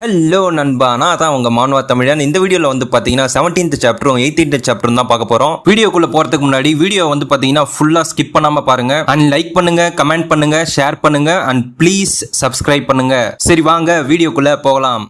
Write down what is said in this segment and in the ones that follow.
Hello நண்பா, நான் தான் உங்க மான்வா தமிழன். இந்த வீடியோல வந்து பாத்தீங்கன்னா 17th சாப்டரும் 18th சாப்டரும் தான் பார்க்க போறோம். வீடியோக்குள்ள போறதுக்கு முன்னாடி வீடியோ வந்து பாத்தீங்கன்னா ஃபுல்லா ஸ்கிப் பண்ணாம பாருங்க. அண்ட் லைக் பண்ணுங்க, கமெண்ட் பண்ணுங்க, ஷேர் பண்ணுங்க அண்ட் ப்ளீஸ் சப்ஸ்கிரைப் பண்ணுங்க. சரி வாங்க வீடியோக்குள்ள போகலாம்.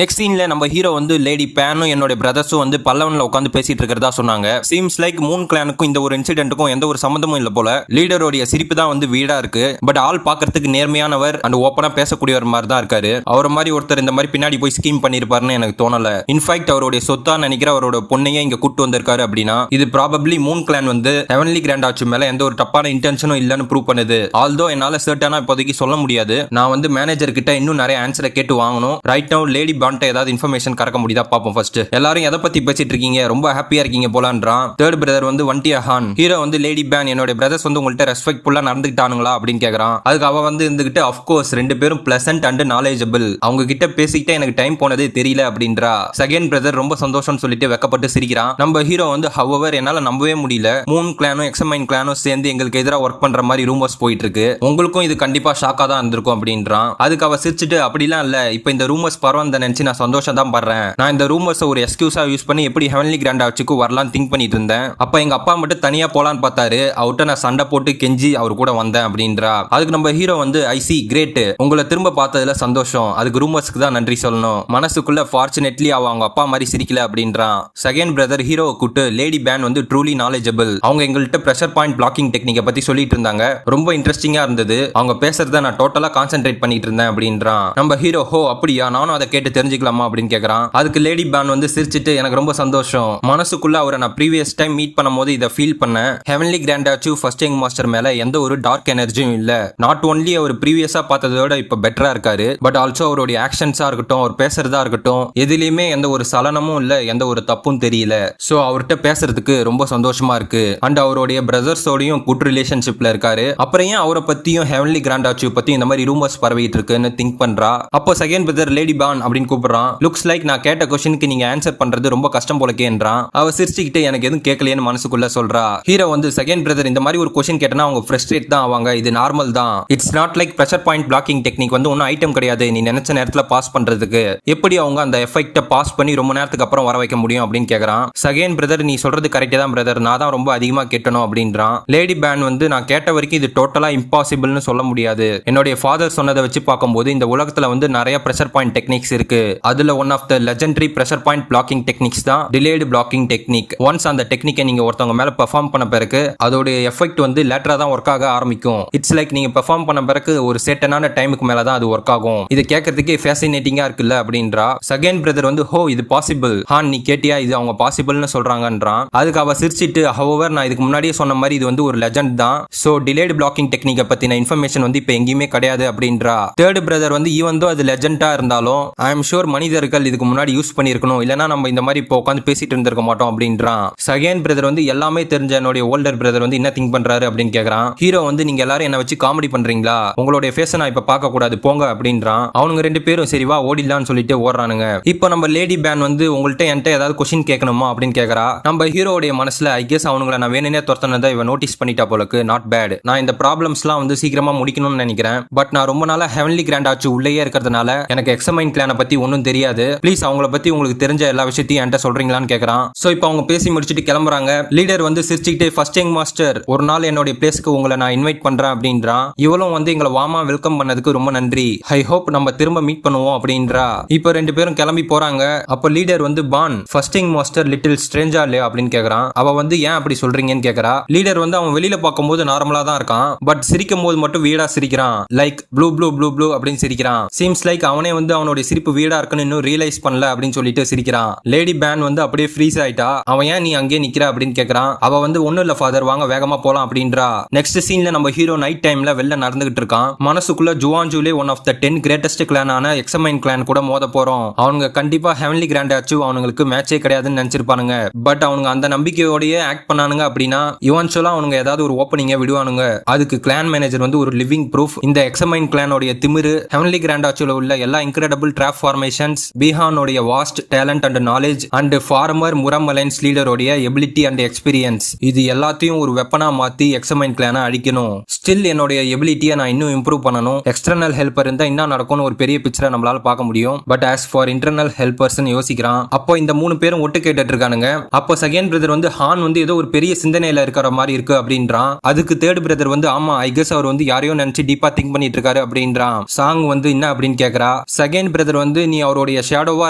நெக்ஸ்ட் சீன்ல நம்ம ஹீரோ வந்து லேடி பேனும் என்னோட பிரதர்ஸும் வந்து பல்லவன்ல உட்காந்து பேசிட்டு இருக்கிறதா சொன்னாங்க. சீம்ஸ் லைக் மூன் கிளானுக்கும் இந்த ஒரு இன்சிடென்ட்டுக்கும் எந்த ஒரு சம்பந்தமும் இல்ல போல. லீடருடைய சிரிப்பு தான் வந்து வீடா இருக்கு. பட் ஆள் பாக்குறதுக்கு நேர்மையானவர் அண்ட் ஓப்பனா பேசக்கூடியவர் மாதிரி தான் இருக்காரு. அவர் மாதிரி ஒருத்தர் இந்த மாதிரி பின்னாடி போய் ஸ்கீம் பண்ணிருப்பாருன்னு எனக்கு தோணல. இன்ஃபேக்ட் அவருடைய சொத்தா நினைக்கிற அவரோட பொண்ணையே இங்க கூட்டு வந்திருக்காரு அப்படின்னா இது ப்ராபப்ளி மூன் கிளான் வந்து ஹெவன்லி கிராண்ட் ஆட்சி மேல எந்த ஒரு தப்பான இன்டென்ஷனும் இல்லன்னு ப்ரூவ் பண்ணுது. ஆல்தோ என்னால சர்ட்டானா இப்போதைக்கு சொல்ல முடியாது. நான் வந்து மேனேஜர் கிட்ட இன்னும் நிறைய ஆன்சரை கேட்டு வாங்கணும். ரைட் நவ லேடி ஏதாவது இன்ஃபர்மேஷன் கறக்க முடியுதா பாப்போம். ஃபர்ஸ்ட் எல்லாரும் எதை பத்தி பேசிட்டு இருக்கீங்க, ரொம்ப ஹாப்பியா இருக்கீங்க போலான்றான். தேர்ட் பிரதர் வந்து வண்டியா ஹான் ஹீரோ வந்து லேடி பேன் என்னோட பிரதர்ஸ் வந்து உங்கள்ட்ட ரெஸ்பெக்ட்ஃபுல்லா நடந்துக்கிட்டானுங்களா அப்படின்னு கேக்குறான். அதுக்கு அவ வந்து இருந்துகிட்டு அஃப்கோர்ஸ் ரெண்டு பேரும் பிளசன்ட் அண்ட் நாலேஜபிள், அவங்க கிட்ட பேசிக்கிட்டே எனக்கு டைம் போனதே தெரியல அப்படின்றா. செகண்ட் பிரதர் ரொம்ப சந்தோஷம் சொல்லிட்டு வெக்கப்பட்டு சிரிக்கிறான். நம்ம ஹீரோ வந்து ஹவவர் என்னால நம்பவே முடியல, மூன் கிளானும் எக்ஸமைன் கிளானும் சேர்ந்து எங்களுக்கு எதிராக ஒர்க் பண்ற மாதிரி ரூமர்ஸ் போயிட்டு இருக்கு, உங்களுக்கும் இது கண்டிப்பா ஷாக்கா தான் இருந்திருக்கும் அப்படின்றான். அதுக்கு அவ சிரிச்சுட்டு அப்படிலாம் இல்ல, இப்ப இந்த ரூமர்ஸ் பரவாயில்ல நினைச்சு நான் சந்தோஷம் தான் படுறேன். நான் இந்த ரூமர்ஸ் ஒரு எக்ஸ்கியூஸா யூஸ் பண்ணி எப்படி ஹெவன்லி கிராண்ட் ஆட்சிக்கு வரலாம் திங்க் பண்ணிட்டு இருந்தேன். அப்ப எங்க அப்பா மட்டும் தனியா போலான்னு பார்த்தாரு, அவர்கிட்ட நான் சண்டை போட்டு கெஞ்சி அவர் கூட வந்தேன் அப்படின்றா. அதுக்கு நம்ம ஹீரோ வந்து ஐ சி கிரேட், உங்களை திரும்ப பார்த்ததுல சந்தோஷம், அதுக்கு ரூமர்ஸ்க்கு தான் நன்றி சொல்லணும். மனசுக்குள்ள ஃபார்ச்சுனேட்லி அவங்க அப்பா மாதிரி சிரிக்கல அப்படின்றான். செகண்ட் பிரதர் ஹீரோவை கூட்டு லேடி பேன் வந்து ட்ரூலி நாலேஜபிள், அவங்க எங்கள்கிட்ட பிரஷர் பாயிண்ட் பிளாக்கிங் டெக்னிக்கை பத்தி சொல்லிட்டு இருந்தாங்க, ரொம்ப இன்ட்ரெஸ்டிங்கா இருந்தது, அவங்க பேசுறத நான் டோட்டலா கான்சென்ட்ரேட் பண்ணிட்டு இருந்தேன் அப்படின்றான். நம்ம ஹீரோ ஹோ அப்படியா, நானும் அதை கேட்டு தெரிஞ்சுக்கலாமா அப்படின்னு கேக்குறான். அதுக்கு லேடி பேன் வந்து சிரிச்சிட்டு எனக்கு ரொம்ப சந்தோஷம், மனசுக்குள்ள அவரை நான் ப்ரீவியஸ் டைம் மீட் பண்ணும்போது இதை ஃபீல் பண்ணேன், ஹெவன்லி கிராண்ட் ஆச்சு ஃபர்ஸ்ட் யங் மாஸ்டர் மேல எந்த ஒரு டார்க் எனர்ஜியும் இல்ல, நாட் ஒன்லி அவர் ப்ரீவியஸா பார்த்ததோட இப்ப பெட்டரா இருக்காரு, பட் ஆல்சோ அவருடைய ஆக்ஷன்ஸா இருக்கட்டும், அவர் பேசுறதா இருக்கட்டும், எதுலயுமே எந்த ஒரு சலனமும் இல்ல, எந்த ஒரு தப்பும் தெரியல. சோ அவர்கிட்ட பேசுறதுக்கு ரொம்ப சந்தோஷமா இருக்கு. அண்ட் அவருடைய பிரதர்ஸோடையும் குட் ரிலேஷன்ஷிப்ல இருக்காரு. அப்புறம் ஏன் அவரை பத்தியும் ஹெவன்லி கிராண்ட் ஆச்சு பத்தி இந்த மாதிரி ரூமர்ஸ் பரவிட்டு இருக்குன்னு திங்க் பண்றா. அப்போ செகண்ட் பிரதர் லேடி பான் அப்படின்னு கூப்பிடுறான். லுக்ஸ் லைக் நான் கேட்ட கொஸ்டினுக்கு நீங்க ஆன்சர் பண்றது ரொம்ப கஷ்டம் போலக்கேன்றான். அவ சிரிச்சுக்கிட்டு எனக்கு எதுவும் கேட்கலையேன்னு மனசுக்குள்ள சொல்றா. ஹீரோ வந்து செகண்ட் பிரதர் இந்த மாதிரி ஒரு கொஸ்டின் கேட்டனா அவங்க ஃப்ரஸ்ட்ரேட் தான் ஆவாங்க, இது நார்மல் தான், it's not like pressure point blocking technique வந்து ஒன்னும் ஐட்டம் கிடையாது, நீ நினைச்ச நேரத்துல பாஸ் பண்றதுக்கு எப்படி அவங்க அந்த எஃபெக்ட பாஸ் பண்ணி ரொம்ப நேரத்துக்கு அப்புறம் வர வைக்க முடியும் அப்படின்னு கேக்குறான். செகண்ட் பிரதர் நீ சொல்றது கரெக்டே தான் பிரதர், நான் தான் ரொம்ப அதிகமா கேட்டணும் அப்படின்றான். லேடி பேன் வந்து நான் கேட்ட வரைக்கும் இது டோட்டலா இம்பாசிபிள்னு சொல்ல முடியாது, என்னுடைய ஃபாதர் சொன்னதை வச்சு பார்க்கும்போது இந்த உலகத்துல வந்து நிறைய பிரஷர் பாயிண்ட் டெக்னிக்ஸ் இருக்கு, அதுல one of the legendary pressure point blocking techniques தான் டிலேடு பிளாக்கிங் டெக்னிக். ஒன்ஸ் அந்த டெக்னிக்கை நீங்க ஒருத்தவங்க மேல பெர்ஃபார்ம் பண்ண பிறகு அதோட எஃபெக்ட் வந்து லேட்டரா தான் ஒர்க் ஆக ஆரம்பிக்கும். இட்ஸ் லைக் நீங்க பெர்ஃபார்ம் பண்ண பிறகு ஒரு செட்டனான டைமுக்கு மேல தான் அது ஒர்க் ஆகும். இது கேட்கறதுக்கே ஃபேசினேட்டிங்கா இருக்குல்ல அப்படின்றா. செகண்ட் பிரதர் வந்து ஹோ இது பாசிபிள் ஹான், நீ கேட்டியா இது அவங்க பாசிபிள்னு சொல்றாங்கன்றான். அதுக்கு அவ சிரிச்சிட்டு ஹவவர் நான் இதுக்கு முன்னாடியே சொன்ன மாதிரி இது வந்து ஒரு லெஜண்ட் தான், சோ டிலேடு பிளாக்கிங் டெக்னிக்கை பத்தின இன்ஃபர்மேஷன் வந்து இப்ப எங்கேயுமே கிடையாது அப்படின்றா. தேர்ட் பிரதர் வந்து ஈவன் தோ அது லெஜண்டா இருந்தாலும் ஐ எம் ஷூர் மனிதர்கள் இதுக்கு முன்னாடி யூஸ் பண்ணிருக்கணும், இல்லனா நம்ம இந்த மாதிரி இப்போ உட்காந்து பேசிட்டு இருந்திருக்க மாட்டோம் அப்படின்றான். செகண்ட் பிரதர் வந்து எல்லாமே தெரிஞ்ச என்னுடைய ஓல்டர் பிரதர் வந்து என்ன திங்க் பண்றாரு அப்படின்னு கேக்குறான். ஹீரோ வந்து நீங்க எல்லாரும் என்ன வச்சு காமெடி பண்றீங்களா, உங்களுடைய ஃபேஸை நான் இப்ப பார்க்க கூடாது போங்க அப்படின்றான். அவனுங்க ரெண்டு பேரும் சரிவா ஓடிடலான்னு சொல்லிட்டு ஓடுறானுங்க. இப்போ நம்ம லேடி பேன் வந்து உங்கள்ட்ட என்கிட்ட ஏதாவது கொஸ்டின் கேட்கணுமா அப்படின்னு கேக்குறா. நம்ம ஹீரோடைய மனசுல ஐ கெஸ் அவனுங்களை நான் வேணுனே துரத்துனதை இவன் நோட்டீஸ் பண்ணிட்டா போலக்கு, நாட் பேட், நான் இந்த ப்ராப்ளம்ஸ்லாம் வந்து சீக்கிரமா முடிக்கணும்னு நினைக்கிறேன், பட் நான் ரொம்ப நாளா ஹெவன்லி கிராண்ட் ஆச்சு உள்ளேயே இருக்கிறதுனால எனக்கு எக்ஸமைன் கிளானை பத்தி ஒன்னும் தெரியாது, ப்ளீஸ் அவங்கள பத்தி உங்களுக்கு தெரிஞ்ச எல்லா விஷயத்தையும் என்கிட்ட சொல்றீங்களான்னு கேக்குறான். சோ இப்போ அவங்க பேசி முடிச்சிட்டு கிளம்புறாங்க. லீடர் வந்து சிரிச்சுக்கிட்டே ஃபர்ஸ்ட் யங் மாஸ்டர் ஒரு நாள் என்னோட பிளேஸ்க்கு உங்களை நான் இன்வைட் பண்றேன் அப்படின்றான். இவளும் வந்து எங்களை வாமா வெல்கம் பண்ணதுக்கு ரொம்ப நன்றி, ஐ ஹோப் நம்ம திரும்ப மீட் பண்ணுவோம் அப்படின்றா. இப்போ ரெண்டு பேரும் கிளம்பி போறாங்க. அப்ப லீடர் வந்து பான் ஃபர்ஸ்ட் யங் மாஸ்டர் லிட்டில் ஸ்ட்ரேஞ்சா இல்லையா அப்படின்னு கேக்குறான். அவ வந்து ஏன் அப்படி சொல்றீங்கன்னு கேக்குறா. லீடர் வந்து அவன் வெளியில பார்க்கும்போது நார்மலா தான் இருக்கான், பட் சிரிக்கும் போது மட்டும் வீடா சிரிக்கிறான், like blue blue blue blue அப்படின்னு சிரிக்கிறான். சீம்ஸ் லைக் அவனே வந்து அவனுடைய சிரிப்பு வீடா இருக்குன்னு இன்னும் ரியலைஸ் பண்ணல அப்படின்னு சொல்லிட்டு சிரிக்கிறான். லேடி பேன் வந்து அப்படியே ஃப்ரீஸ் ஆயிட்டா. அவன் ஏன் நீ அங்கே நிக்கிற அப்படின்னு கேக்குறான். அவ வந்து ஒண்ணும் இல்ல ஃபாதர் வாங்க வேகமா போலாம் அப்படின்றா. நெக்ஸ்ட் சீன்ல நம்ம ஹீரோ நைட் டைம்ல வெளில நடந்துகிட்டு இருக்கான். மனசுக்குள்ள ஜுவான்ஜூலே ஒன் ஆஃப் த 10 கிரேட்டஸ்ட் கிளானான எக்ஸமைன் கிளான் கூட மோத போறோம், அவனுங்க கண்டிப்பா ஹெவன்லி கிராண்ட் ஆச்சு அவனுங்களுக்கு மேட்சே கிடையாதுன்னு நினைச்சிருப்பானுங்க, பட் அவனுங்க அந்த நம்பிக்கையோடயே ஆக்ட் பண்ணானுங்க அப்படின்னா இவன்ச்சுவலா அவனுங்க ஏதாவது ஒரு ஓப்பனிங்க விடுவானுங்க. அதுக்கு கிளான் மேனேஜர் வந்து ஒரு லிவிங் ப்ரூஃப். இந்த எக்ஸமைன் கிளானோட திமிரு ஹெவன்லி கிராண்ட் ஆச்சுல உள்ள எல்லா இன்கிரெடிபிள் டிராப் ஃபார்மேஷன்ஸ், பீஹானோடைய vast talent and knowledge and former முரம் அலைன்ஸ் லீடரோடைய எபிலிட்டி அண்ட் எக்ஸ்பீரியன்ஸ், இது எல்லாத்தையும் ஒரு வெப்பனா மாத்தி எக்ஸமைன் கிளானை அழிக்கணும். ஸ்டில் என்னுடைய எபிலிட்டியை நான் இன்னும் இம்ப்ரூவ் பண்ணணும். எக்ஸ்டர்னல் ஹெல்ப்பர் இருந்தா என்ன நடக்கும்னு ஒரு பெரிய பிக்சரை நம்மளால பார்க்க முடியும். But as for internal helpers யோசிக்கிறான். அப்போ இந்த 3 பேரும் ஒட்டு கேட்டுட்டு இருக்கானுங்க. அப்போ செகண்ட் பிரதர் வந்து ஹான் வந்து ஏதோ ஒரு பெரிய சிந்தனையில இருக்கிற மாதிரி இருக்கு அப்படின்றான். அதுக்கு தேர்ட் பிரதர் வந்து ஆமா ஐ கெஸ் அவர் வந்து யாரையோ நினைச்சு டீப்பா திங்க் பண்ணிட்டு இருக்காரு அப்படின்றான். சாங் வந்து என்ன அப்படின்னு கேக்குறா. செகண்ட் பிரதர் வந்து நீ அவருடைய ஷேடோவா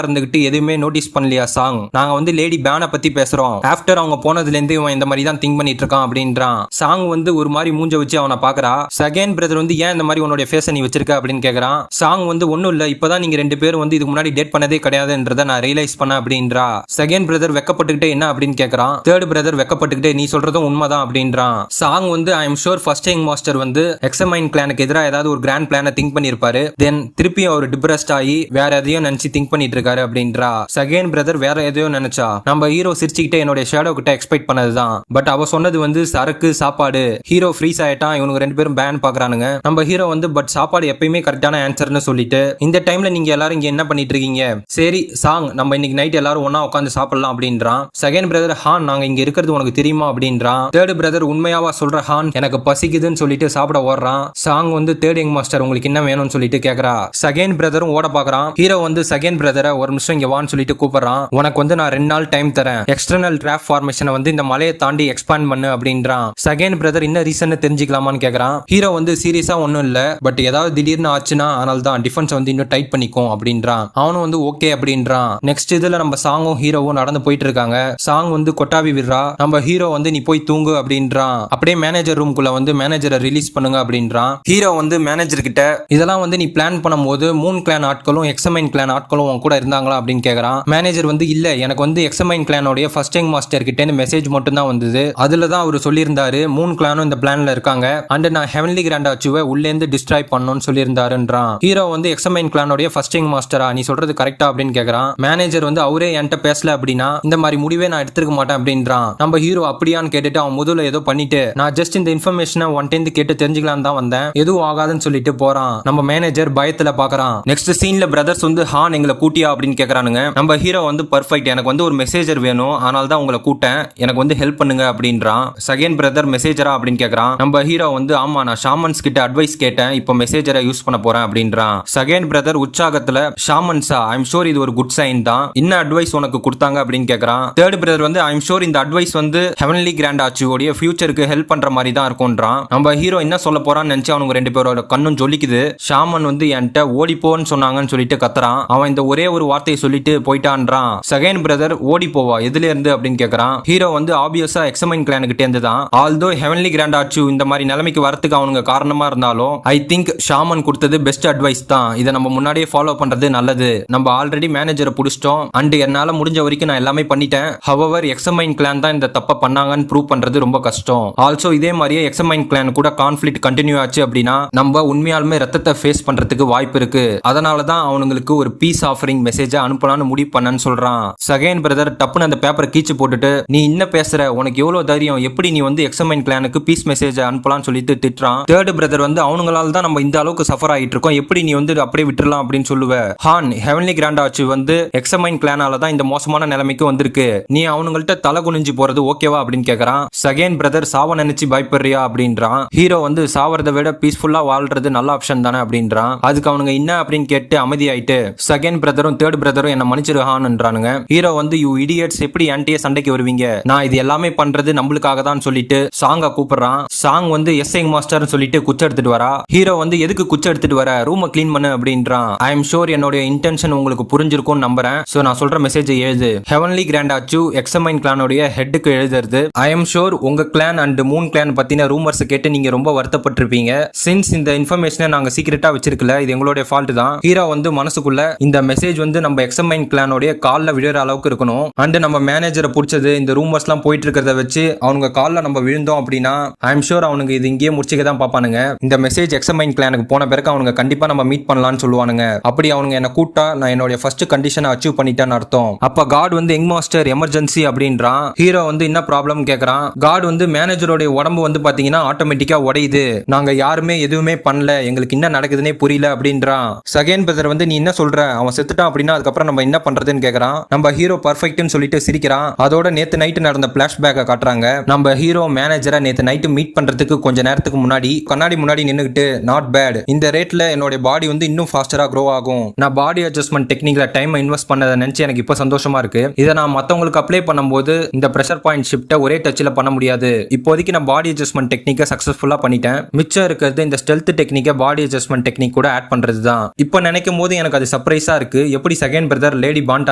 இருந்துகிட்டு எதுவுமே நோட்டீஸ் பண்ணலையா சாங்? நாங்க வந்து லேடி பேனை பத்தி பேசுறோம். ஆஃப்டர் அவங்க போனதுல இருந்து இவன் இந்த மாதிரி தான் திங்க் பண்ணிட்டு இருக்கான் அப்படின்றான். சாங் வந்து ஒரு மாதிரி மூஞ்ச வச்சு அவனை பாக்குறா. செகண்ட் பிரதர் வந்து ஏன் இந்த மாதிரி உன்னுடைய ஃபேஸை நீ வச்சிருக்க அப்படின்னு கேக்குறான். சாங் வந்து ஒன்னும் இல்ல, இப்பதான் நீங்க 2 பேரும் வந்து இதுக்கு முன்னாடி டேட் பண்ணதே கிடையாதுன்றத நான் ரியலைஸ் பண்ண அப்படின்றா. செகண்ட் பிரதர் வெக்கப்பட்டுக்கிட்டே என்ன அப்படின்னு கேக்குறான். தேர்ட் பிரதர் வெக்கப்பட்டுக்கிட்டே நீ சொல்றதும் உண்மைதான் அப்படின்றான். சாங் வந்து ஐ am sure first young master வந்து எக்ஸமைன் கிளானுக்கு எதிராக ஏதாவது ஒரு கிராண்ட் பிளானை திங்க் பண்ணிருப்பாரு. தென் திருப்பி அவர் டிப்ரெஸ்ட் ஆகி வேற எதையோ நினைச்சு திங்க் பண்ணிட்டு இருக்காரு அப்படின்றா. செகண்ட் பிரதர் வேற எதையோ நினைச்சா. நம்ம ஹீரோ சிரிச்சுக்கிட்டே என்னோட ஷேடோ கிட்ட எக்ஸ்பெக்ட் பண்ணதுதான். பட் அவ சொன்னது வந்து சரக்கு சாப்பாடு. ஹீரோ ஃப்ரீஸ் ஆயிட்டான். இவனுக்கு 2 பேரும் பேன் பாக்குறானுங்க. நம்ம ஹீரோ வந்து பட் சாப்பாடு எப்பயுமே கரெக்டான ஆன்சர்னு சொல்லிட்டு இந்த டைம்ல நீங்க எல்லாரும் இங்க என்ன பண்ணிட்டு இருக்கீங்க? சரி சாங் நம்ம இன்னைக்கு நைட் எல்லாரும் ஒண்ணா உட்காந்து சாப்பிடலாம் அப்படின்றான். செகண்ட் பிரதர் ஹான் நாங்க இங்க இருக்கிறது உனக்கு தெரியுமா அப்படின்றான். தேர்ட் பிரதர் உண்மையாவா சொல்ற ஹான்? எனக்கு பசிக்குதுன்னு சொல்லிட்டு சாப்பிட ஓடுறான். சாங் வந்து தேர்ட் யங் மாஸ்டர் உங்களுக்கு என்ன வேணும்னு சொல்லிட்டு கேக்குறா. செகண்ட் பிரதரும் ஓட பாக்குறான். ஹீரோ வந்து செகண்ட் பிரதரை ஒரு நிமிஷம் இங்க வான்னு சொல்லிட்டு கூப்பிடுறான். உனக்கு வந்து நான் 2 நாள் டைம் தரேன். எக்ஸ்டர்னல் டிராப் ஃபார்மேஷனை வந்து இந்த மலையை தாண்டி எக்ஸ்பாண்ட் பண்ணு அப்படின்றான். செகண்ட் பிரதர் என்ன ரீசன் தெரிஞ்சுக்கலாமான்னு கேக்குறான். ஹீரோ வந்து சீரியஸா ஒன்னும் இல்ல, பட் ஏதாவது திடீர்னு ஆச்சுன்னா அதனால தான் டிஃபென்ஸ் வந்து இன்னும் டைட் பண்ணிக்கும் அப்படின்றான். அவனும் வந்து ஓகே அப்படின்றான். நெக்ஸ்ட் இதுல நம்ம சாங்கும் ஹீரோவும் நடந்து போயிட்டு இருக்காங்க. சாங் வந்து கொட்டாவி விடுறா. நம்ம ஹீரோ வந்து நீ போய் தூங்கு அப்படின்றான். அப்படியே மேனேஜர் ரூம்குள்ள வந்து மேனேஜரை ரிலீஸ் பண்ணுங்க அப்படின்றான். ஹீரோ வந்து மேனேஜர் கிட்ட இதெல்லாம் வந்து நீ பிளான் பண்ணும்போது மூன் கிளான் ஆட்களும் எக்ஸமைன் கிளான் ஆட்களும் உன் கூட இருந்தாங்களா அப்படின்னு கேக்குறான். மேனேஜர் வந்து இல்ல, எனக்கு வந்து எக்ஸமைன் கிளானோட ஃபர்ஸ்ட் யங் மாஸ்டர் கிட்ட இருந்து மெசேஜ் மட்டும் தான் வந்தது. அதுல தான் அவர் சொல்லியிருந்தாரு மூன் கிளானும் இந்த பிளான்ல இருக்காங்க அண்ட் நான் ஹெவன்லி கிராண்ட் ஆச்சுவை உள்ள இருந்து டிஸ்ட்ராய் பண்ணணும்னு சொல்லியிருந்தாருன்றான். ஹீரோ வந்து எக்ஸமைன் கிளானோட ஃபர்ஸ்ட் யங் மாஸ்டரா நீ சொல்றது கரெக்டா அப்படின்னு கேக்குறான். மேனேஜர் வந்து அவரே என்கிட்ட பேசல அப்படின்னா இந்த மாதிரி முடிவே நான் எடுத்துக்க மாட்டேன் அப்படின்றான். நம்ம ஹீரோ அப்படியான்னு கேட்டுட்டு அவன் முதல்ல ஏதோ பண்ணிட்டு நான் ஜஸ்ட் இந்த இன்ஃபர்மேஷனை ஒன்டேந்து கேட்டு தெரிஞ்சுக்கலாம் தான் வந்தேன், எதுவும் ஆகாதுன்னு சொல்லிட்டு போறான். நம்ம மேனேஜர் பயத்துல பாக்குறான். நெக்ஸ்ட் சீன்ல பிரதர்ஸ் வந்து ஹான் எங்களை கூட்டியா அப்படின்னு கேக்குறானுங்க. நம்ம ஹீரோ வந்து பர்ஃபெக்ட், எனக்கு வந்து ஒரு மெசேஜர் வேணும், அதனால தான் உங்களை கூட்டேன், எனக்கு வந்து ஹெல்ப் பண்ணுங்க அப்படின்றான். செகண்ட் பிரதர் மெசேஜரா அப்படின்னு கேக்குறான். நம்ம ஹீரோ வந்து ஆமா நான் ஷாமன்ஸ் கிட்ட அட்வைஸ் கேட்டேன், இப்போ மெசேஜரை யூஸ் பண்ண போறேன் அப்படின்றான். செகண்ட் பிரதர் உற்சாகத்துல ஷாமன்ஸா ஐ எம் ஷூர் இது ஒரு குட் சைன் தான், என்ன அட்வைஸ் உனக்கு கொடுத்தாங்க அப்படின்னு கேக்குறான். தேர்ட் பிரதர் வந்து ஐ எம் ஷூர் இந்த அட்வைஸ் வந்து ஹெவன்லி கிராண்ட் ஆச்சுவோட ஃபியூச்சருக்கு ஹெல்ப் பண்ற மாதிரி தான் இருக்கும்ன்றான். நம்ம ஹீரோ என்ன சொல்ல போறான்னு நினைச்சு அவனுக்கு 2 பேரோட கண்ணும் ஜொலிக்குது. ஷாமன் வந்து என்கிட்ட ஓடிப்போன்னு சொன்னாங்கன்னு சொல்லிட்டு கத்துறான். அவன் இந்த ஒரே ஒரு வார்த்தையை சொல்லிட்டு போயிட்டான்றான். செகண்ட் பிரதர் ஓடி போவா எதுல இருந்து அப்படின்னு கேக்குறான். ஹீரோ வந்து ஆப்வியஸா எக்ஸமைன் கிளான் கிட்ட இருந்து தான். ஆல்தோ ஹெவன்லி கிராண்ட் ஆச்சு இந்த மாதிரி நிலைமைக்கு வரதுக்கு அவனுங்க காரணமா இருந்தாலும் ஐ திங்க் ஷாமன் கொடுத்தது பெஸ்ட் அட்வைஸ் தான், இதை நம்ம முன்னாடியே ஃபாலோ பண்றது நல்லது. நம்ம ஆல்ரெடி மேனேஜரை புடிச்சிட்டோம் அண்ட் என்னால முடிஞ்ச வரைக்கும் நான் எல்லாமே பண்ணிட்டேன். ஹவவர் எக்ஸமைன் கிளான் தான் இந்த தப்ப பண்ணாங்கன்னு ப்ரூவ் பண்றது ரொம்ப கஷ்டம். ஆல்சோ இதே மாதிரியே எக்ஸமைன் கிளான் கூட கான்ஃபிளிக்ட் கண்டினியூ ஆச்சு அப்படின்னா நம்ம உண்மையாலுமே ரத்தத்தை ஃபேஸ் பண்றதுக்கு வாய்ப்பு இருக்கு. அதனால தான் அவங்களுக்கு ஒரு பீஸ் ஆஃபரிங் மெசேஜ் அனுப்பலாம்னு முடிவு பண்ணன்னு சொல்றான். செகண்ட் பிரதர் டப்புன்னு அந்த பேப்பரை கீச்சு போட்டுட்டு நீ என்ன பேசுற, உனக்கு எவ்வளவு தைரியம், எப்படி நீ வந்து எக்ஸமைன் கிளானுக்கு பீஸ் மெசேஜ் அனுப்பலாம்னு சொல்லிட்டு திட்டுறான். தேர்ட் பிரதர் வந்து அவங்களால தான் நம்ம இந்த அளவுக்கு சஃபர் ஆகிட்டு இருக்கோம், எப்படி நீ வந்து அப்படியே விட்டுறலாம் அப்படின்னு சொல்லுவ. ஹான் ஹெவன்லி கிராண்ட் ஆச்சு வந்து எக்ஸமைன் கிளானால தான் இந்த மோசமான நிலைமைக்கு வந்திருக்கு, நீ அவனுங்கள்ட்ட தலை குனிஞ்சு போறது ஓகேவா அப்படின்னு கேக்குறான். செகண்ட் பிரதர் சாவ நினைச்சு பயப்படுறியா அப்படின்றான். ஹீரோ வந்து சாவறதை விட பீஸ்ஃபுல்லா வாழ்றது நல்ல ஆப்ஷன் தானே அப்படின்றான். அதுக்கு அவனுங்க என்ன அப்படின்னு கேட்டு அமைதியாயிட்டு செகண்ட் பிரதரும் தேர்ட் பிரதரும் என்ன மன்னிச்சிருக்கான்ன்றானுங்க. ஹீரோ வந்து யூ இடியட்ஸ் எப்படி ஆன்டியே சண்டைக்கு வருவீங்க, நான் இது எல்லாமே பண்றது நம்மளுக்காக தான் சொல்லிட்டு சாங்க கூப்பிடுறான். சாங் வந்து எஸ்ஐங் மாஸ்டர் சொல்லிட்டு குச்ச எடுத்துட்டு வரா. ஹீரோ வந்து எதுக்கு குச்ச எடுத்துட்டு வர, ரூமை கிளீன் பண்ணு அப்படின்றான். ஐ எம் ஷூர் என்னோட இன்டென்ஷன் உங்களுக்கு புரிஞ்சிருக்கும்னு நம்புறேன், சோ நான் சொல்ற மெசேஜ் எழுது. ஹெவன்லி கிராண்ட் ஆச்சு எக்ஸமைன் கிளானோட ஹெட்டுக்கு எழுதுறது. ஐ எம் ஷூர் உங்க கிளான் அண்ட் மூன் கிளான் பத்தின ரூமர்ஸ் கேட்டு நீங்க ரொம்ப வருத்தப்பட்டிருப்பீங்க. சின்ஸ் இந்த இன்ஃபர்மேஷனை நாங்க சீக்கிரட்டா வச்சிருக்கல, இது எங்களுடைய ஃபால்ட் தான். ஹீரோ வந்து மனசுக்குள்ள இந்த மெசேஜ் வந்து நம்ம எக்ஸமைன் கிளானோட கால்ல விழுற அளவுக்கு இருக்கணும் அண்ட் நம்ம மேனேஜரை பிடிச்சது இந்த ரூமர்ஸ்லாம் போயிட்டு இருக்கிறத வச்சு அவங்க கால்ல நம்ம விழுந்தோம் அப்படின்னா ஐ எம் ஷூர் அவனுக்கு இது இங்கேயே முடிச்சுக்க தான் பாப்பானுங்க. இந்த மெசேஜ் எக்ஸமைன் கிளானுக்கு போன பிறகு அவனுங்க கண்டிப்பா நம்ம மீட் பண்ணலாம்னு சொல்லுவானுங்க. அப்படி அவனுங்க என்ன கூட்டா நான் என்னோட ஃபர்ஸ்ட் கண்டிஷனை அச்சீவ் பண்ணிட்டேன்னு அர்த்தம். அப்ப காட் வந்து யங் மாஸ்டர் எமர்ஜென்சி அப்படின்றான். ஹீரோ வந்து என்ன ப்ராப்ளம் கேக்குறான். காட் வந்து மேனேஜரோட உடம்பு வந்து பாத்தீங்கன்னா ஆட்டோமேட்டிக்கா உடையுது, நாங்க யாருமே எதுவுமே பண்ணல, எங்களுக்கு என்ன நடக்குதுன்னே புரியல அப்படின்றான். செகண்ட் பிரதர் வந்து நீ என்ன சொல்ற, அவன் செத்துட்டான் அப்படின்னா அதுக்கப்புறம் நம்ம என்ன பண்றதுன்னு கேக்குறான். நம்ம ஹீரோ பர்ஃபெக்ட்னு சொல்லிட்டு சிரிக்கிறான். அதோட நேத்து நைட்டு நடந்த பிளாஷ்பேக்கை காட்டுறாங்க. நம்ம ஹீரோ மேனேஜரை நேத்து நைட்டு மீட் பண்றதுக்கு கொஞ்ச நேரத்துக்கு முன்னாடி கண்ணாடி முன்னாடி நின்னுகிட்டு நாட் பேட், இந்த ரேட்ல என்னோட பாடி வந்து இன்னும் ஃபாஸ்டரா க்ரோ ஆகும். நான் பாடி அட்ஜஸ்ட்மெண்ட் டெக்னிக்ல டைம் இன்வெஸ்ட் பண்ணதை நினைச்சு எனக்கு இப்போ சந்தோஷமா இருக்கு. இதை நான் மத்தவங்களுக்கு அப்ளை பண்ணும்போது இந்த பிரஷர் பாயிண்ட் ஷிஃப்ட்டை ஒரே டச்சில் பண்ண முடியாது. இப்போதைக்கு நான் பாடி அட்ஜஸ்ட்மெண்ட் டெக்னிக்கை சக்சஸ்ஃபுல்லா பண்ணிட்டேன். மிச்சம் இருக்கிறது இந்த ஸ்டெல்த் டெக்னிக்கை பாடி அட்ஜஸ்ட்மெண்ட் டெக்னிக் கூட ஆட் பண்றது தான். இப்போ நினைக்கும் போது எனக்கு அது சர்ப்ரைஸா இருக்கு. எப்படி செகண்ட் பிரதர் லேடி பாண்ட்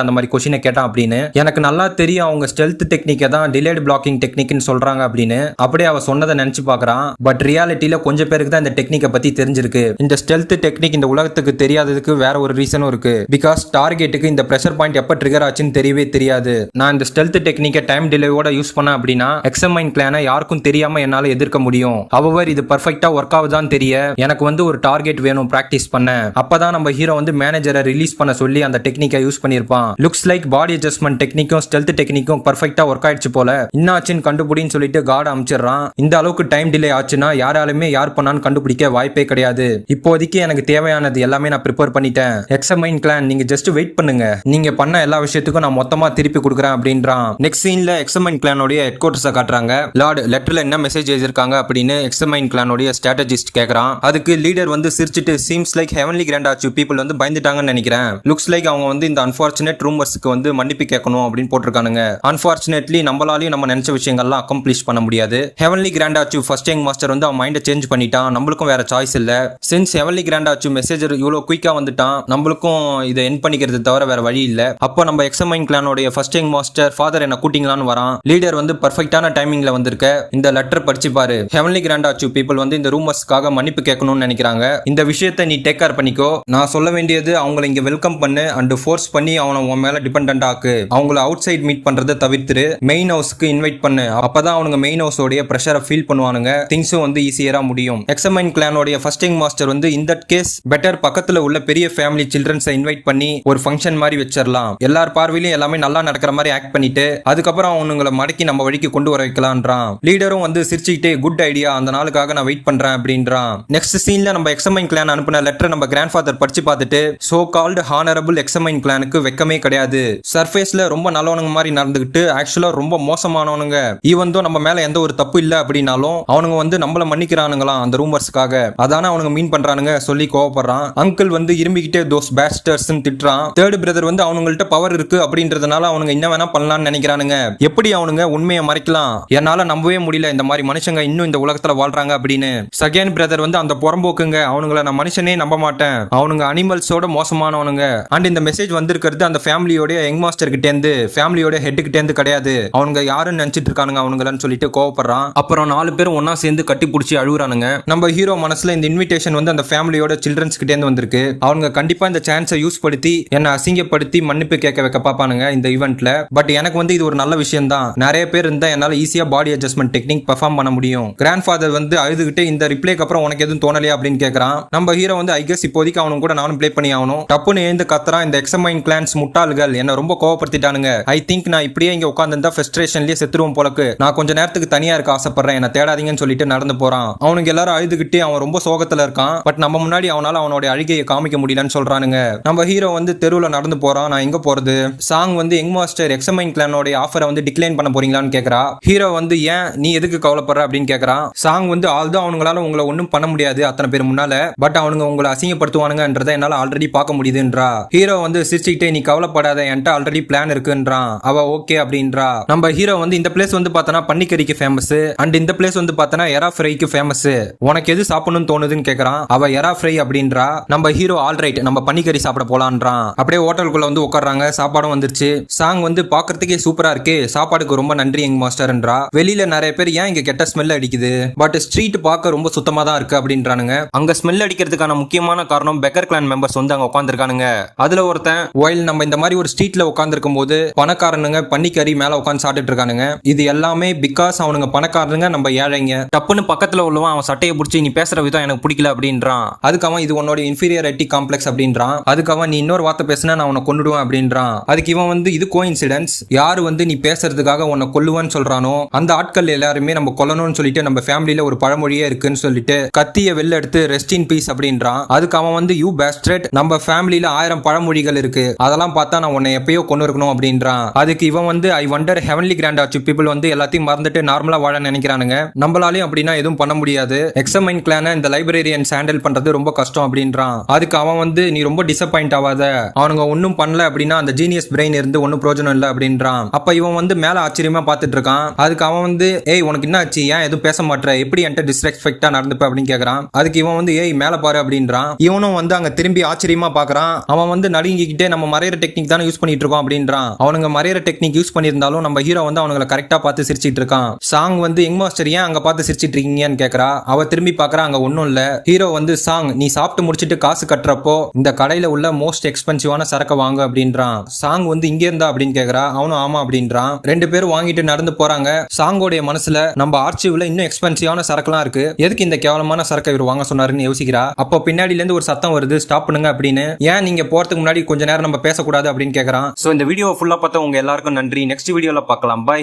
அந்த மாதிரி கொஸ்டினை கேட்டான் அப்படின்னு. எனக்கு நல்லா தெரியும் அவங்க ஸ்டெல்த் டெக்னிக்கை தான் டிலேட் பிளாக்கிங் டெக்னிக்னு சொல்றாங்க அப்படின்னு. அப்படியே அவ சொன்னதை நினைச்சு பாக்குறான். பட் ரியாலிட்டியில கொஞ்சம் பேருக்கு தான் இந்த டெக்னிக்கை பத்தி தெரிஞ்சிருக்கு. இந்த ஸ்டெல்த் டெக்னிக் இந்த உலகத்துக்கு தெரியாததுக்கு வேற ஒரு ரீசனும் இருக்கு. பிகாஸ் டார்கெட்டுக்கு இந்த பிரஷர் பாயிண்ட் எப்ப ட்ரிகர் ஆச்சுன்னு தெரியவே தெரியாது. நான் இந்த ஸ்டெல்த் டெக்னிக்கை டைம் டிலேவோட யூஸ் பண்ண அப்படின்னா எக்ஸமைன் கிளானை யாருக்கும் தெரியாம என்னால எதிர்க்க முடியும். அவர் இது பர்ஃபெக்ட்டா ஒர்க் ஆகுதான்னு தெரிய எனக்கு வந்து ஒரு டார்கெட் வேணும் பிராக்டிஸ் பண்ண. அப்பதான் நம்ம ஹீரோ வந்து மேனேஜரை ரிலீஸ் பண்ண சொல்லி அந்த டெக்னிக்கை யூஸ் பண்ணிருப்பான். லுக்ஸ் லைக் பாடி அட்ஜஸ்ட்மெண்ட் டெக்னிக்கும் ஸ்டெல்த் டெக்னிக்கும் பர்ஃபெக்ட்டா ஒர்க் ஆயிடுச்சு போல. இன்னாச்சின்னு கண்டுபிடின்னு சொல்லிட்டு கார்டு அமிச்சிடறான். இந்த அளவுக்கு டைம் டிலே ஆச்சுன்னா யாராலுமே யார் பண்ணான்னு கண்டுபிடிக்க வாய்ப்பே கிடையாது. இப்போதைக்கு எனக்கு தேவையானது எல்லாமே நான் ப்ரிப்பேர் பண்ணிட்டேன். எக்ஸமைன் கிளான் நீங்க ஜஸ்ட் வெயிட் பண்ணுங்க. நீங்க பண்ண எல்லா விஷயத்துக்கும் நான் மொத்தமா திருப்பி கொடுக்குறேன் அப்படின்றான். நெக்ஸ்ட் சீன்ல எக்ஸமைன் கிளானோட ஹெட் குவார்ட்டர்ஸை காட்டுறாங்க. லார்ட் லெட்டர்ல என்ன மெசேஜ் எழுதிருக்காங்க அப்படின்னு எக்ஸமைன் கிளானோட ஸ்ட்ராட்டஜிஸ்ட் கேக்குறான். அதுக்கு லீடர் வந்து சிரிச்சிட்டு சீம்ஸ் லைக் ஹெவன்லி கிராண்ட் ஆச்சு பீப்புள் வந்து பயந்துட்டாங்கன்னு நினைக்கிறேன். லுக்ஸ் லைக் அவங்க வந்து இந்த அன்பார்ச்சுனேட் ரூமர்ஸ்க்கு வந்து மன்னிப்பு கேட்கணும் அப்படின்னு போட்டிருக்கானுங்க. அன்பார்ச்சுனேட்லி நம்மளாலையும் நம்ம நினைச்ச விஷயங்கள்லாம் அக்கம்ப்ளிஷ் பண்ண முடியாது. ஹெவன்லி கிராண்ட் ஆச்சு ஃபர்ஸ்ட் யங் மாஸ்டர் வந்து அவன் மைண்டை சேஞ்ச் பண்ணிட்டான். நம்மளுக்கும் வேற சாய்ஸ் இல்ல. சின்ஸ் ஹெவன்லி கிராண்ட் ஆச்சு மெசேஜர் இவ்வளவு குயிக்கா வந்துட்டான், நம்மளுக்கும் இதை என் பண்ணிக்கிறது தவிர வேற வழி இல்ல. அப்போ நம்ம எக்ஸமைன் கிளானோட ஃபர்ஸ்ட் யங் மாஸ்டர் ஃபாதர் என்ன கூட்டிங்களான்னு வரான். லீடர் வந்து பர்ஃபெக்டான டைமிங்ல வந்திருக்க. இந்த லெட்டர் படிச்சு பாரு. ஹெவன்லி கிராண்ட் ஆச்சு பீப்புள் வந்து இந்த ரூமர்ஸ்க்காக மன்னிப்பு கேட்கணும்னு நினைக்கிறாங்க. இந்த விஷயத்தை நீ டேக் கேர் பண்ணிக்கோ. நான் சொல்ல வேண்டியது அவங்களை இங்க வெல்கம் பண்ணு அண்ட் ஃபோர்ஸ் பண்ணி அவனை உன் மேல டிபெண்டன்ட் ஆக்கு. அவங்கள அவுட் சைட் மீட் பண்றதை தவிர்த்து மெயின் ஹவுஸ்க்கு இன்வைட் பண்ணு. அப்பதான் அவனுங்க மெயின் ஹவுஸோட பிரஷரை ஃபீல் பண்ணுவானுங்க. திங்ஸும் வந்து ஈஸியரா முடியும். எக்ஸமைன் கிளானோட ஃபர்ஸ்ட் யங் மாஸ்டர் வந்து இந்த கேஸ் பெட்டர் பக்கத்துல உள்ள பெரிய ஃபேமிலி சில்ட்ரன்ஸை இன்வைட் பண்ணி ஒரு ஃபங்க்ஷன் மாதிரி வச்சிடலாம். எல்லார் பார்வையிலும் எல்லாமே நல்லா நடக்கிற மாதிரி ஆக்ட் பண்ணிட்டு அதுக்கப்புறம் அவனுங்களை மடக்கி நம்ம வழிக்கு கொண்டு வர வைக்கலான்றான். லீடரும் வந்து சிரிச்சுக்கிட்டே குட் ஐடியா, அந்த நாளுக்காக நான் வெயிட் பண்றேன் அப்படின்றான். நெக்ஸ்ட் சீன்ல நம்ம எக்ஸமைன் கிளான் அனுப்பின லெட்டர் நம்ம கிராண்ட் ஃபாதர் படிச்சு பார்த்துட்டு சோ கால்டு ஹானரபிள் எக்ஸமைன் கிளானுக்கு வெக்கமே கிடையாது. சர்ஃபேஸ்ல ரொம்ப நல்லவனுங்க மாதிரி நடந்துகிட்டு ஆக்சுவலா ரொம்ப மோசமானவனுங்க. ஈவன் தோ நம்ம மேல எந்த ஒரு தப்பு இல்ல அப்படின்னாலும் அவனுங்க வந்து நம்மள மன்னிக்கிறானுங்களாம் அந்த ரூமர்ஸ்க்காக. அதான அவனுங்க மீன் பண்றானுங்க சொல்லி கோவப்படுறான். அங்கிள் வந்து இரும்பிக்கிட்டே தோஸ் பேஸ்டர்ஸ் திட்டுறான். தேர்ட் பிரதர் வந்து அவனுங்கள்ட்ட பவர் இருக்கு அப்படின்றதுனால அவனுங்க என்ன வேணா பண்ணலாம்னு நினைக்கிறானுங்க. எப்படி அவனுங்க உண்மையை மறைக்கலாம்? என்னால நம்பவே முடியல இந்த மாதிரி மனுஷங்க இன்னும் இந்த உலகத்துல வாழ்றாங்க அப்படின்னு. செகண்ட் பிரதர் வந்து அந்த புறம்போக்குங்க, அவனுங்களை நான் மனுஷனே நம்ப மாட்டேன், அவனுங்க அனிமல்ஸோட மோசமானவனுங்க. அண்ட் இந்த மெசேஜ் வந்திருக்கிறது அந்த ஃபேமிலியோட யங் மாஸ்டர் கிட்ட இருந்து, ஃபேமிலியோட ஹெட் கிட்ட இருந்து கிடையாது. அவனுங்க யாருன்னு நினைச்சிட்டு இருக்கானுங்க அவனுங்கன்னு சொல்லிட்டு கோவப்படுறான். அப்புறம் 4 பேரும் ஒன்னா சேர்ந்து கட்டி பிடிச்சி அழுகுறானுங்க. நம்ம ஹீரோ மனசுல இந்த இன்விடேஷன் வந்து அந்த ஃபேமிலியோட சில்ட்ரன்ஸ் கிட்ட இருந்து வந்திருக்கு. அவங்க கண்டிப்பா இந்த சான்ஸை யூஸ் படுத்தி என்ன அசிங்கப்படுத்தி மன்னிப்பு கேட்க வைக்க பாப்பானுங்க இந்த ஈவென்ட்ல. பட் எனக்கு வந்து இது ஒரு நல்ல விஷயம் தான். நிறைய பேர் இருந்தா என்னால ஈஸியா பாடி அட்ஜஸ்ட்மெண்ட் டெக்னிக் பெர்ஃபார்ம் பண்ண முடியும். கிராண்ட் ஃபாதர் வந்து அழுதுகிட்டு இந்த ரிப்ளைக்கு அப்புறம் உனக்கு எதுவும் தோணலையா அப்படின்னு கேட்கறான். நம்ம ஹீரோ வந்து ஐ கெஸ் இப்போதைக்கு அவனும் கூட நானும் ப்ளே பண்ணி ஆகணும். டப்புன்னு எழுந்து கத்துறான். இந்த எக்ஸமைன் கிளான்ஸ் முட்டாள்கள் என்ன ரொம்ப கோவப்படுத்திட்டானுங்க. ஐ திங்க் நான் இப்படியே இங்க உட்கார்ந்து ஃப்ரஸ்ட்ரேஷன்லயே செத்துருவோம் போலக்கு. நான் கொஞ்ச நேரத்துக்கு தனியா இருக்க ஆசைப்படுறேன், என்ன தேடாதீங்கன்னு சொல்லிட்டு நடந்து போறான். அவனுக்கு எல்லாரும் அழுதுகிட்டு அவன் ரொம்ப சோகத்துல இருக்கான். பட் நம்ம முன்னாடி அவனால அவனோட அழுகையை காமிக்க முடியலன்னு சொல்றானுங்க. நம்ம ஹீரோ வந்து தெருவுல நடந்து போறான். நான் எங்க போறது? சாங் வந்து யங் மாஸ்டர் எக்ஸமைன் கிளானோட ஆஃபரை வந்து டிக்ளைன் பண்ண போறீங்களான்னு கேக்குறா. ஹீரோ வந்து ஏன் நீ எதுக்கு கவலைப்படுற அப்படின்னு கேக்குறான். சாங் வந்து ஆல்தோ அவங்களால உங்களை ஒன்னும் பண்ண முடியாது அத்தனை பேர் முன்னால, பட் அவனுங்க உங்களை அசிங்கப்படுத்துவானுங்கன்றதை என்னால ஆல்ரெடி பார்க்க முடியுதுன்றா. ஹீரோ வந்து சிரிச்சுக்கிட்டே நீ கவலைப்படாத, என்கிட்ட ஆல்ரெடி பிளான் இருக்குன்றான். அவ ஓகே அப்படின்றா. நம்ம ஹீரோ வந்து இந்த பிளேஸ் வந்து பார்த்தனா பன்னிக்கறிக்கு ஃபேமஸ் அண்ட் இந்த பிளேஸ் வந்து பார்த்தனா எரா ஃப்ரைக்கு ஃபேமஸ். உனக்கு எது சாப்பிடணும்னு தோணுதுன்னு கேக்குறான். அவ எரா ஃப்ரை அப்படின்றா. நம்ம ஹீரோ ஆல்ரைட் நம்ம பன்னிக்கறி சாப்பிட போலான்றான். அப்படியே ஹோட்டலுக்குள்ள வந்து உட்கார்றாங்க. சாப்பாடும் வந்துருச்சு. சாங் வந்து பாக்குறதுக்கே சூப்பரா இருக்கு, சாப்பாடுக்கு ரொம்ப நன்றி யங் மாஸ்டர்ன்றா. வெளியில நிறைய பேர் ஏன் இங்க கெட்ட ஸ்மெல் அடிக்குது, பட் ஸ்ட்ரீட் பார்க்க ரொம்ப சுத்தமா தான் இருக்கு அப்படின்றானுங்க. அங்க ஸ்மெல் அடிக்கிறதுக்கான முக்கியமான காரணம் பெக்கர் கிளான் மெம்பர்ஸ் வந்து அங்க உட்காந்துருக்கானுங்க. அதுல ஒருத்தன் ஒயில் நம்ம இந்த மாதிரி ஒரு ஸ்ட்ரீட்ல உட்காந்துருக்கும் போது பணக்காரனுங்க பன்னிக்கறி மேல உட்காந்து சாப்பிட்டு இருக்கானுங்க. இது எல்லாமே பிகாஸ் அவனுங்க பணக்காரனுங்க, நம்ம ஏழைங்க. டப்புன்னு பக்கத்துல உள்ளவன் அவன் சட்டையை பிடிச்சி நீ பேசுற விதம் எனக்கு பிடிக்கல அப்படின்றான். அதுக்கு அவன் இது உன்னோட இன்ஃபீரியாரிட்டி காம்ப்ளெக்ஸ் அப்படின்றான். அதுக்கு அவன் நீ இன்னொரு வார்த்தை பேசினா நான் உன்னை கொன்னுடுவேன் அப்படின்றான். அதுக்கு இவன் வந்து இது கோஇன்சிடென்ஸ், யாரு வந்து நீ பேசுறதுக்காக உன்னை கொல்லுவான்னு சொல்றானோ அந்த ஆட்கள் எல்லாருமே நம்ம கொல்லணும்னு சொல்லிட்டு நம்ம ஃபேமிலியில ஒரு பழமொழியே இருக்குன்னு சொல்லிட்டு கத்திய வெளில எடுத்து ரெஸ்ட் இன் பீஸ் அப்படின்றான். அதுக்கு அவன் வந்து யூ பேஸ்ட்ரேட் நம்ம நம்ம ஃபேமிலியில 1000 பழமொழிகள் இருக்கு, அதெல்லாம் பார்த்தா நான் உன்னை எப்பயோ கொண்டு இருக்கணும் அப்படின்றான். அதுக்கு இவன் வந்து ஐ வண்டர் ஹெவன்லி கிராண்ட் ஆச்சு பீப்புள் வந்து எல்லாத்தையும் மறந்துட்டு நார்மலா வாழ நினைக்கிறானுங்க, நம்மளாலையும் அப்படின்னா எதுவும் பண்ண முடியாது, எக்ஸமைன் கிளான இந்த லைப்ரரியன்ஸ் ஹேண்டில் பண்றது ரொம்ப கஷ்டம் அப்படின்றான். அதுக்கு அவன் வந்து நீ ரொம்ப டிசப்பாயிண்ட் ஆகாத, அவனுங்க ஒன்னும் பண்ணல அப்படின்னா அந்த ஜீனியஸ் பிரெயின் இருந்து ஒன்னும் பிரயோஜனம் இல்லை அப்படின்றான். அப்ப இவன் வந்து மேல ஆச்சரியமா பார்த்துட்டு இருக்கான். அதுக்கு அவன் வந்து ஏய் உனக்கு என்ன ஆச்சு, ஏன் எதுவும் பேச மாட்டேற, எப்படி என்கிட்ட டிஸ்ரெஸ்பெக்டா நடந்துப்ப அப்படின்னு கேக்குறான். அதுக்கு இவன் வந்து ஏய் மேல பாரு அப்படின்றான். இவனும் வந்து அங்க திரும்பி ஆச்சரியமா பாக்குறான். அவன் வந்து நடுங்கிக்கிட்டே நம்ம மறையிற டெக்னிக் தானே யூஸ் பண்ணிட்டு இருக்கோம் அப்படின்றான். அவனுங்க மறையிற டெக்னிக் யூஸ் பண்ணியிருந்தாலும் நம்ம ஹீரோ வந்து அவனுங்களை கரெக்டா பார்த்து சிரிச்சிட்டு இருக்கான். சாங் வந்து யங் மாஸ்டர் ஏன் அங்க பார்த்து சிரிச்சிட்டு இருக்கீங்கன்னு கேக்குறா. அவ திரும்பி பாக்குறா, அங்க ஒன்னும் இல்ல. ஹீரோ வந்து சாங் நீ சாப்பிட்டு முடிச்சிட்டு காசு கட்டுறப்போ இந்த கடையில உள்ள மோஸ்ட் எக்ஸ்பென்சிவான சரக்கு வாங்க அப்படின்றான். சாங் வந்து இங்க இருந்தா அப்படின்னு கேக்குறா. அவனும் ஆமா அப்படின்றான். ரெண்டு பேரும் வாங்கிட்டு நடந்து போறாங்க. சாங்கோடைய மனசுல நம்ம ஆர்ச்சிவ்ல இன்னும் எக்ஸ்பென்சிவான சரக்குலாம் இருக்கு, எதுக்கு இந்த கேவலமான சரக்கை இவர் வாங்க சொன்னாருன்னு யோசிக்கிறா. அப்போ பின்னாடில இருந்து ஒரு சத்தம் வருது, ஸ்டாப் பண்ணுங்க அப்படின்னு. ஏன் நீங்க போறதுக்கு முன்னாடி கொஞ்ச நேரம் நம்ம பேசக்கூடாது அப்படின்னு கேக்குறான். சோ இந்த வீடியோ ஃபுல்லா பார்த்தா உங்க எல்லாருக்கும் நன்றி. நெக்ஸ்ட் வீடியோல பார்க்கலாம். பை.